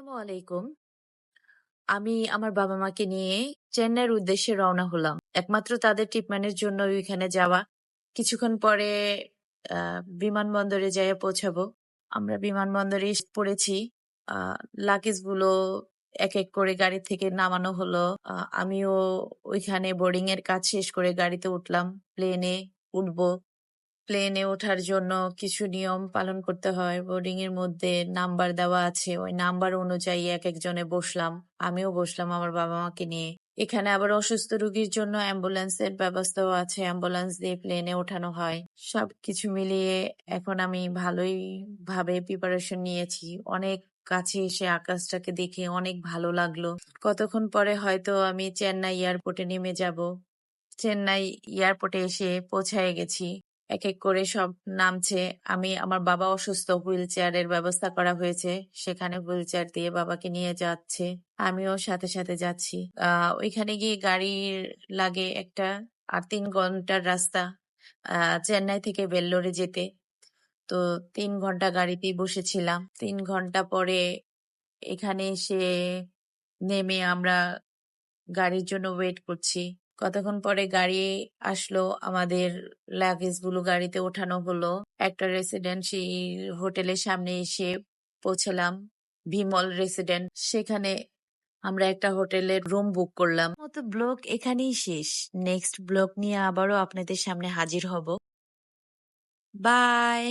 আসসালামু আলাইকুম। আমি আমার বাবা-মাকে নিয়ে চেন্নাইয়ের উদ্দেশ্যে রওনা হলাম। একমাত্র তাদের ট্রিটমেন্টের জন্য ওইখানে যাওয়া। কিছুক্ষণ পরে আ বিমানবন্দরে যাইয়া পৌঁছাবো। আমরা বিমানবন্দরে এসে পড়েছি। আ লাগেজগুলো এক করে গাড়ি থেকে নামানো হলো। আমিও ওইখানে বোর্ডিং এর কাজ শেষ করে গাড়িতে উঠলাম। প্লেনে উঠবো। প্লেনে ওঠার জন্য কিছু নিয়ম পালন করতে হয়। বোর্ডিং এর মধ্যে নাম্বার দেওয়া আছে। ওই নাম্বার অনুযায়ী একেকজনে বসলাম। আমিও বসলাম আমার বাবা-মাকে নিয়ে। এখানে আবার অসুস্থ রোগীর জন্য অ্যাম্বুলেন্সের ব্যবস্থাও আছে। অ্যাম্বুলেন্স দিয়ে প্লেনে ওঠানো হয়। সবকিছু মিলিয়ে এখন আমি ভালোই ভাবে প্রিপারেশন নিয়েছি। অনেক কাছে এসে আকাশটাকে দেখে অনেক ভালো লাগলো। কতক্ষণ পরে হয়তো আমি চেন্নাই এয়ারপোর্টে নেমে যাব। চেন্নাই এয়ারপোর্টে এসে পৌঁছায় গেছি। এক করে সব নামছে। আমার বাবা অসুস্থ, হুইল চেয়ারের ব্যবস্থা করা হয়েছে। সেখানে হুইল চেয়ার দিয়ে বাবাকে নিয়ে যাচ্ছে। আমিও সাথে সাথে যাচ্ছি। ওইখানে গিয়ে গাড়ির লাগে একটা, আর 3 ঘন্টার রাস্তা চেন্নাই থেকে ভেল্লোরে যেতে। তো 3 ঘন্টা গাড়িতেই বসেছিলাম। 3 ঘন্টা পরে এখানে এসে নেমে আমরা গাড়ির জন্য ওয়েট করছি। কতক্ষণ পরে গাড়ি আসলো, আমাদের লাগেজ গুলো গাড়িতে ওঠানো হলো। একটা রেসিডেন্সি হোটেলের সামনে এসে পৌঁছলাম, বিমল রেসিডেন্ট। সেখানে আমরা একটা হোটেলের রুম বুক করলাম। মতো ব্লগ এখানেই শেষ। নেক্সট ব্লগ নিয়ে আবারও আপনাদের সামনে হাজির হব। বাই।